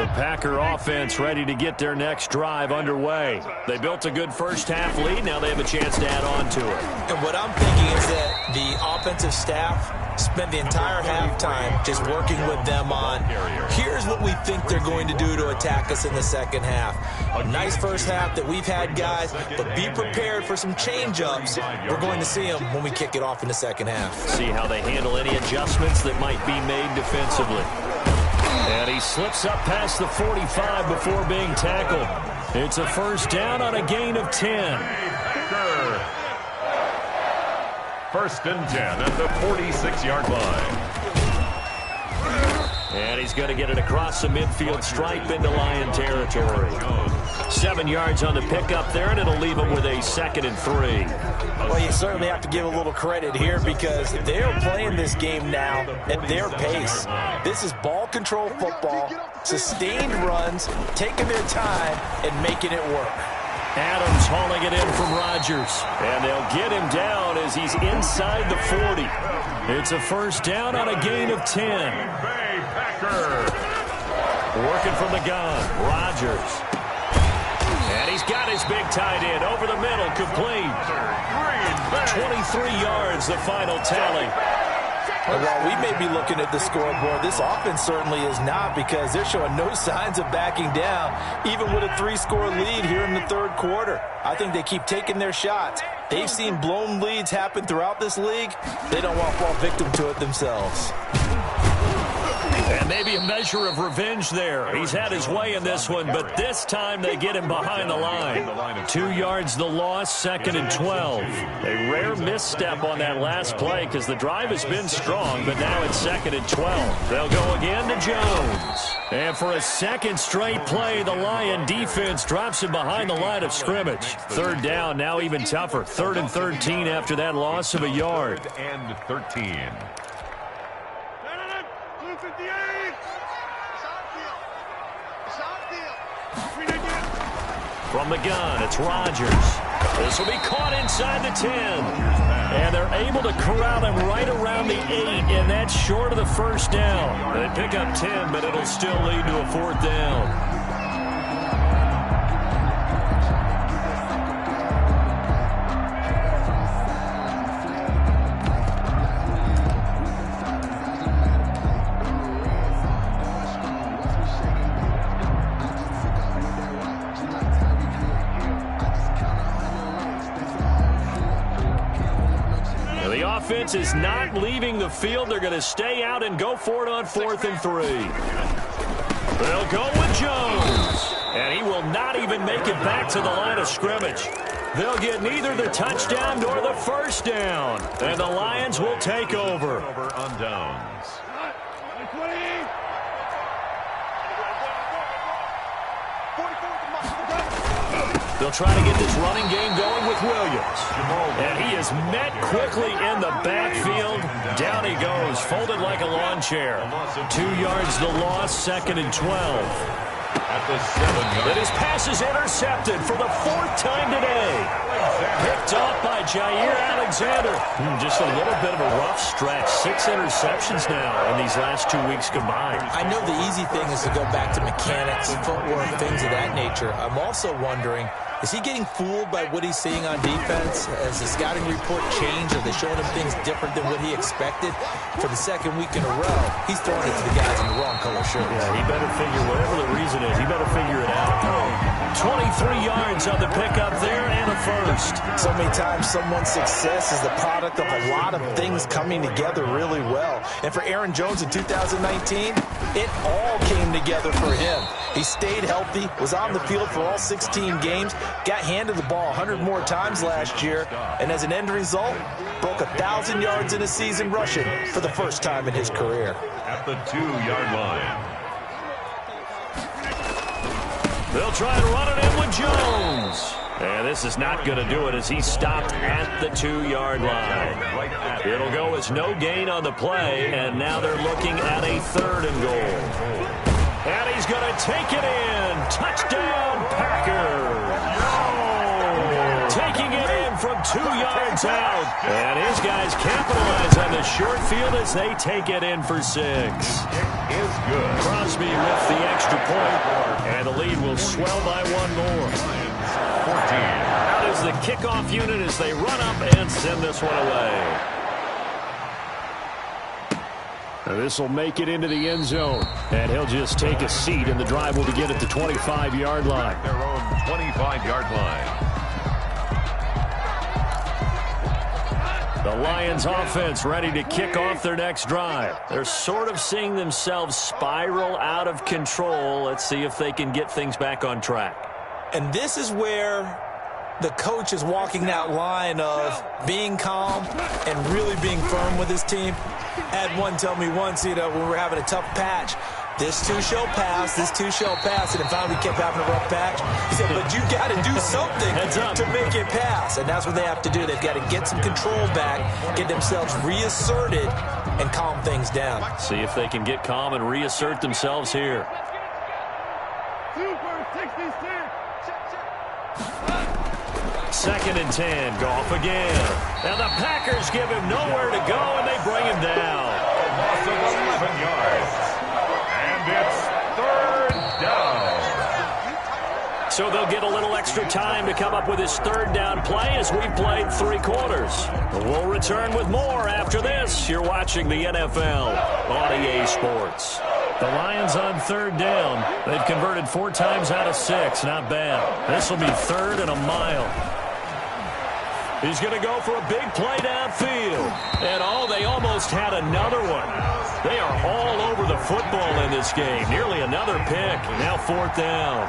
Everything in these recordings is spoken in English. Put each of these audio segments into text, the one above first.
The Packer offense ready to get their next drive underway. They built a good first-half lead. Now they have a chance to add on to it. And what I'm thinking is that the offensive staff spent the entire halftime just working with them on, here's what we think they're going to do to attack us in the second half. A nice first half that we've had, guys, but be prepared for some change-ups. We're going to see them when we kick it off in the second half. See how they handle any adjustments that might be made defensively. And he slips up past the 45 before being tackled. It's a first down on a gain of 10. First and 10 at the 46-yard line. And he's going to get it across the midfield stripe into Lion territory. 7 yards on the pickup there, and it'll leave him with a 2nd and 3. Well, you certainly have to give a little credit here because they're playing this game now at their pace. This is ball control football, sustained runs, taking their time, and making it work. Adams hauling it in from Rodgers. And they'll get him down as he's inside the 40. It's a first down on a gain of 10. Working from the gun, Rodgers. And he's got his big tight end over the middle, complete. 23 yards, the final tally. And while we may be looking at the scoreboard, this offense certainly is not because they're showing no signs of backing down, even with a 3-score lead here in the third quarter. I think they keep taking their shots. They've seen blown leads happen throughout this league. They don't want to fall victim to it themselves. And maybe a measure of revenge there. He's had his way in this one, but this time they get him behind the line. 2 yards the loss, 2nd and 12. A rare misstep on that last play because the drive has been strong, but now it's 2nd and 12. They'll go again to Jones. And for a second straight play, the Lion defense drops him behind the line of scrimmage. Third down, now even tougher. 3rd and 13 after that loss of a yard. And 13. From the gun, it's Rodgers. This will be caught inside the 10. And they're able to corral him right around the 8, and that's short of the first down. They pick up 10, but it'll still lead to a 4th down. Offense is not leaving the field. They're going to stay out and go for it on 4th and 3. They'll go with Jones. And he will not even make it back to the line of scrimmage. They'll get neither the touchdown nor the first down. And the Lions will take over. On downs. They'll try to get this running game going with Williams. And he is met quickly in the backfield. Down he goes, folded like a lawn chair. 2 yards the loss, 2nd and 12. At the 7. But his pass is intercepted for the 4th time today. Picked off by Jair Alexander. Just a little bit of a rough stretch. 6 interceptions now in these last 2 weeks combined. I know the easy thing is to go back to mechanics, footwork, things of that nature. I'm also wondering, is he getting fooled by what he's seeing on defense? Has the scouting report changed? Are they showing him things different than what he expected? For the 2nd week in a row, he's throwing it to the guys in the wrong color shirts. Yeah, he better figure, whatever the reason is, he better figure it out. 23 yards on the pickup there and a first. So many times someone's success is the product of a lot of things coming together really well. And for Aaron Jones in 2019, it all came together for him. He stayed healthy, was on the field for all 16 games, got handed the ball 100 more times last year, and as an end result, broke 1,000 yards in a season rushing for the first time in his career. At the 2-yard line. They'll try and run it in with Jones. And this is not going to do it as he's stopped at the 2-yard line. It'll go as no gain on the play, and now they're looking at a 3rd and goal. And he's going to take it in. Touchdown, Packers. Taking it in from 2 yards Jones out. And his guys capitalize on the short field as they take it in for 6. Is good. Crosby with the extra point, and the lead will swell by 1 more. 14. Out is the kickoff unit as they run up and send this one away. This will make it into the end zone, and he'll just take a seat, and the drive will begin at the 25-yard line. Their own 25-yard line. The Lions offense ready to kick off their next drive. They're sort of seeing themselves spiral out of control. Let's see if they can get things back on track. And this is where the coach is walking that line of being calm and really being firm with his team. I had one tell me once, when we were having a tough patch, this too shall pass, this too shall pass, and finally we kept having a rough patch. He said, but you got to do something to make it pass, and that's what they have to do. They've got to get some control back, get themselves reasserted, and calm things down. See if they can get calm and reassert themselves here. Super 66. 2nd and 10. Goff again. And the Packers give him nowhere to go, and they bring him down. Loss of 11 yards. And it's 3rd down. So they'll get a little extra time to come up with his 3rd down play as we've played 3 quarters. We'll return with more after this. You're watching the NFL on EA Sports. The Lions on 3rd down. They've converted 4 times out of 6. Not bad. This will be 3rd and a mile. He's going to go for a big play downfield. And, they almost had another one. They are all over the football in this game. Nearly another pick. Now 4th down.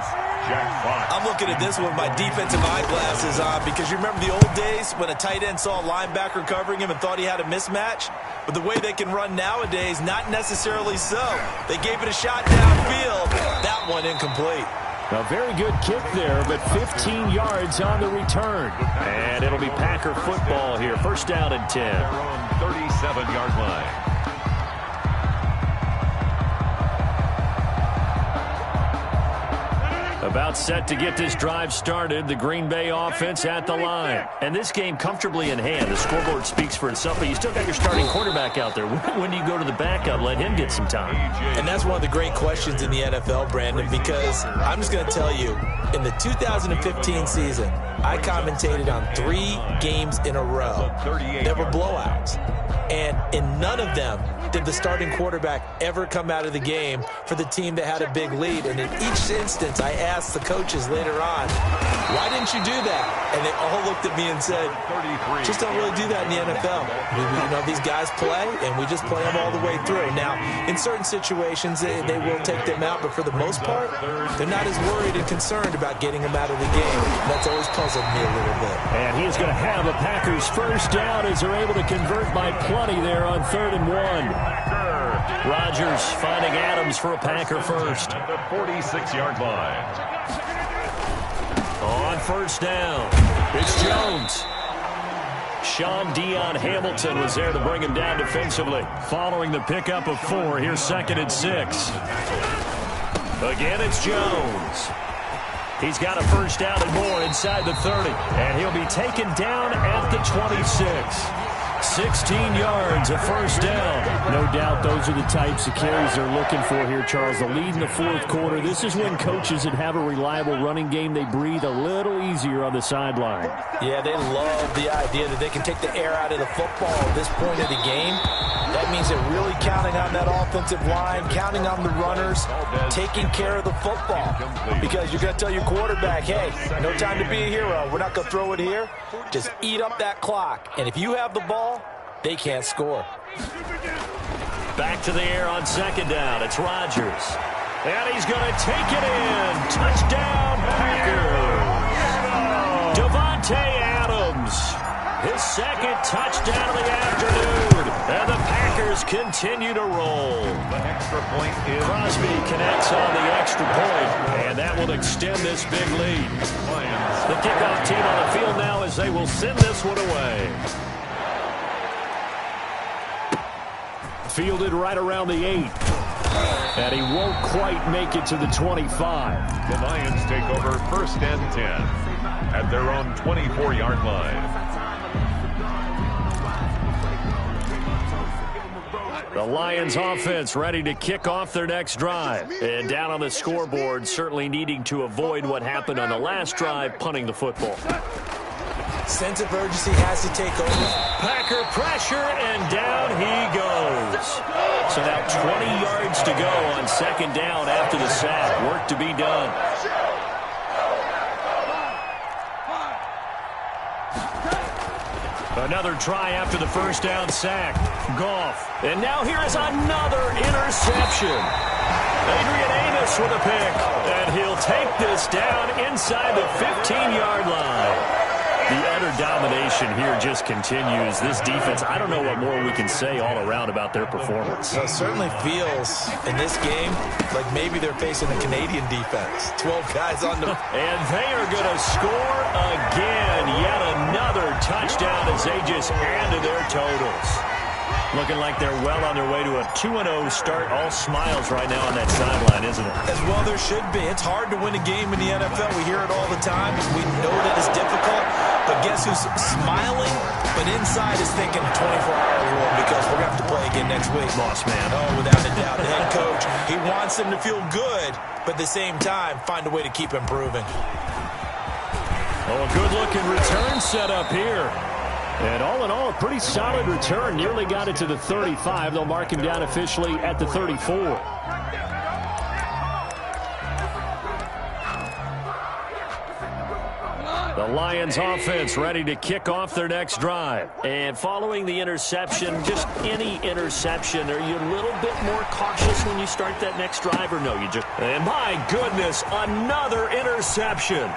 I'm looking at this with my defensive eyeglasses on because you remember the old days when a tight end saw a linebacker covering him and thought he had a mismatch? But the way they can run nowadays, not necessarily so. They gave it a shot downfield. That one incomplete. A very good kick there, but 15 yards on the return. And it'll be Packer football here. 1st down and 10. Their own 37-yard line. About set to get this drive started. The Green Bay offense at the line. And this game comfortably in hand. The scoreboard speaks for itself, but you still got your starting quarterback out there. When do you go to the backup? Let him get some time. And that's one of the great questions in the NFL, Brandon, because I'm just going to tell you, in the 2015 season, I commentated on 3 games in a row. There were blowouts. And in none of them did the starting quarterback ever come out of the game for the team that had a big lead. And in each instance, I asked the coaches later on, why didn't you do that? And they all looked at me and said, just don't really do that in the NFL. These guys play, and we just play them all the way through. Now, in certain situations, they will take them out, but for the most part, they're not as worried and concerned about getting them out of the game. That's always puzzled me a little bit. And he's going to have the Packers 1st down as they're able to convert by plenty there on 3rd and 1. Rodgers finding Adams for a Packer first. At the 46-yard line. On 1st down, it's Jones. Sean Dion Hamilton was there to bring him down defensively. Following the pickup of 4, here's 2nd and 6. Again, it's Jones. He's got a 1st down and more inside the 30. And he'll be taken down at the 26. 16 yards, a 1st down. No doubt those are the types of carries they're looking for here, Charles. The lead in the 4th quarter. This is when coaches that have a reliable running game, they breathe a little easier on the sideline. Yeah, they love the idea that they can take the air out of the football at this point of the game. That means they're really counting on that offensive line, counting on the runners, taking care of the football. Because you're going to tell your quarterback, hey, no time to be a hero. We're not going to throw it here. Just eat up that clock. And if you have the ball, they can't score. Back to the air on 2nd down. It's Rodgers. And he's going to take it in. Touchdown, Packers. Davante Adams. His 2nd touchdown of the afternoon. And the Packers continue to roll. The extra point is Crosby connects on the extra point, and that will extend this big lead. The kickoff team on the field now as they will send this one away. Fielded right around the 8. And he won't quite make it to the 25. The Lions take over 1st and 10 at their own 24-yard line. The Lions offense ready to kick off their next drive. And down on the scoreboard, certainly needing to avoid what happened on the last drive, punting the football. Sense of urgency has to take over. Packer pressure, and down he goes. So now 20 yards to go on second down after the sack. Work to be done. Another try after the first down sack. Goff. And now here is another interception. Adrian Amos with a pick. And he'll take this down inside the 15-yard line. The utter domination here just continues. This defense, I don't know what more we can say all around about their performance. Well, it certainly feels in this game like maybe they're facing a Canadian defense. 12 guys on the... And they are going to score again. Yet another touchdown as they just add to their totals. Looking like they're well on their way to a 2-0 start. All smiles right now on that sideline, isn't it? As well there should be. It's hard to win a game in the NFL. We hear it all the time. We know that it's difficult. But guess who's smiling? But inside is thinking 24-hour rule because we're going to have to play again next week. Boss man. Oh, without a doubt. The head coach, he wants them to feel good, but at the same time, find a way to keep improving. Oh, a good-looking return set up here. And all in all, a pretty solid return. Nearly got it to the 35. They'll mark him down officially at the 34. The Lions offense ready to kick off their next drive. And following the interception, just any interception, are you a little bit more cautious when you start that next drive or no? And my goodness, another interception.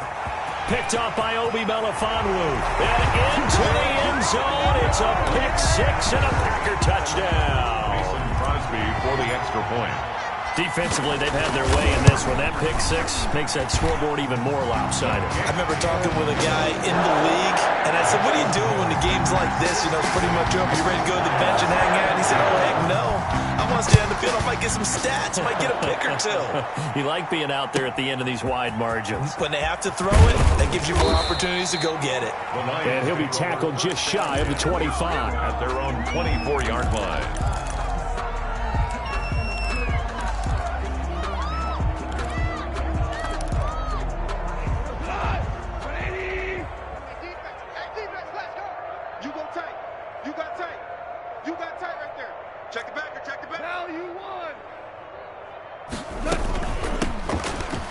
Picked off by Obi Melifonwu. And into the end zone. It's a pick six and a Packer touchdown. Mason Crosby for the extra point. Defensively, they've had their way in this one. That pick six makes that scoreboard even more lopsided. I remember talking with a guy in the league, and I said, what do you do when the game's like this? You know, it's pretty much over. You ready to go to the bench and hang out? And he said, oh, heck no. I want to stay on the field. I might get some stats. I might get a pick or two. You like being out there at the end of these wide margins. When they have to throw it, that gives you more opportunities to go get it. And he'll be tackled just shy of the 25. At their own 24-yard line.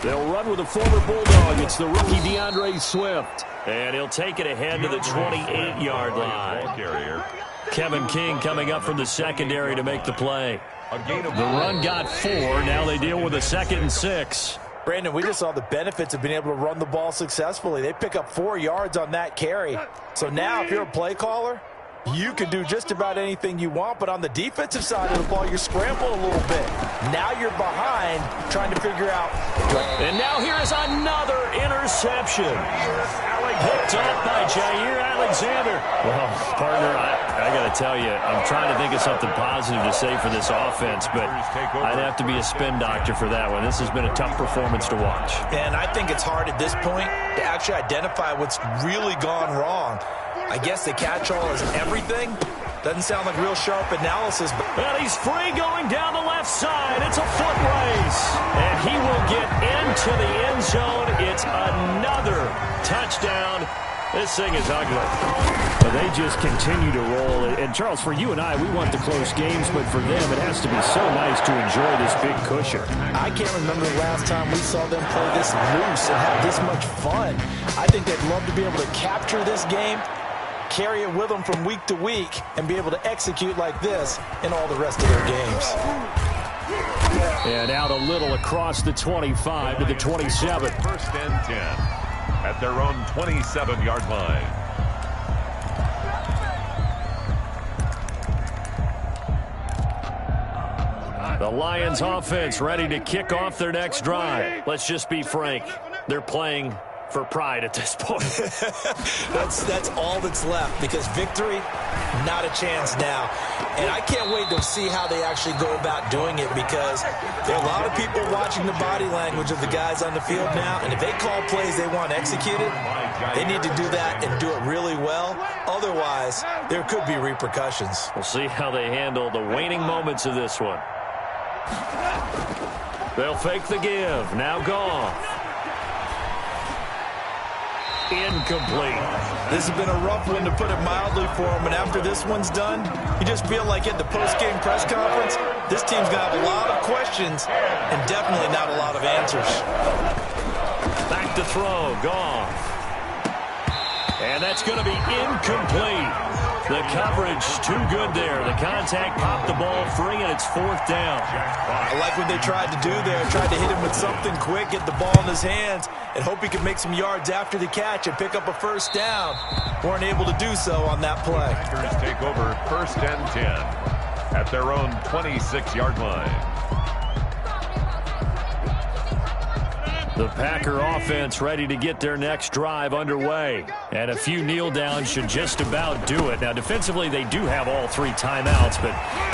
They'll run with a former Bulldog. It's the rookie DeAndre Swift. And he'll take it ahead to the 28-yard line. Kevin King coming up from the secondary to make the play. The run got 4. Now they deal with a 2nd and 6. Brandon, we just saw the benefits of being able to run the ball successfully. They pick up 4 yards on that carry. So now if you're a play caller, you can do just about anything you want, but on the defensive side of the ball, you're scrambling a little bit. Now you're behind, trying to figure out. And now here is another interception. Picked up by Jair Alexander. Well, partner, I got to tell you, I'm trying to think of something positive to say for this offense, but I'd have to be a spin doctor for that one. This has been a tough performance to watch. And I think it's hard at this point to actually identify what's really gone wrong. I guess the catch-all is everything. Doesn't sound like real sharp analysis. And he's free going down the left side. It's a foot race. And he will get into the end zone. It's another touchdown. This thing is ugly. But they just continue to roll. And, Charles, for you and I, we want the close games, but for them, it has to be so nice to enjoy this big cushion. I can't remember the last time we saw them play this loose and have this much fun. I think they'd love to be able to capture this game, carry it with them from week to week, and be able to execute like this in all the rest of their games. And out a little across the 25 to the 27. 1st and 10 at their own 27-yard line. The Lions offense ready to kick off their next drive. Let's just be frank. They're playing for pride at this point. That's all that's left, because victory, not a chance now. And I can't wait to see how they actually go about doing it, because there are a lot of people watching the body language of the guys on the field now, and if they call plays they want executed, they need to do that and do it really well. Otherwise, there could be repercussions. We'll see how they handle the waning moments of this one. They'll fake the give. Now Goff. Incomplete. This has been a rough one, to put it mildly, for him. And after this one's done, you just feel like at the post-game press conference, this team's going to have a lot of questions and definitely not a lot of answers. Back to throw. Goff. And that's going to be incomplete. The coverage too good there. The contact popped the ball free, and it's 4th down. I like what they tried to do there. Tried to hit him with something quick, get the ball in his hands, and hope he could make some yards after the catch and pick up a first down. Weren't able to do so on that play. Packers take over 1st and 10 at their own 26-yard line. The Packer offense ready to get their next drive underway. And a few kneel downs should just about do it. Now, defensively, they do have all 3 timeouts, but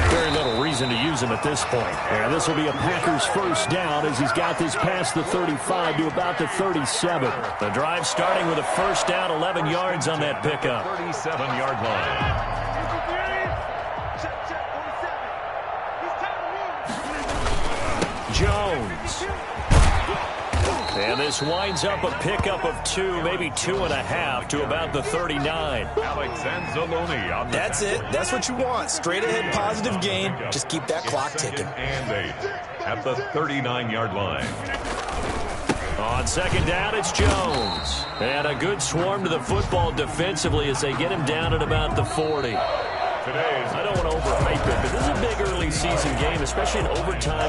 very little reason to use them at this point. And this will be a Packers first down, as he's got this past the 35 to about the 37. The drive starting with a first down, 11 yards on that pickup. 37-yard line. Jones. And this winds up a pickup of 2, maybe 2.5 to about the 39. Alex Anzalone on the That's it. That's what you want. Straight ahead positive gain. Just keep that clock ticking. And 8 at the 39-yard line. On second down, it's Jones. And a good swarm to the football defensively as they get him down at about the 40. I don't want to overhype it, but this is a big early season game, especially in overtime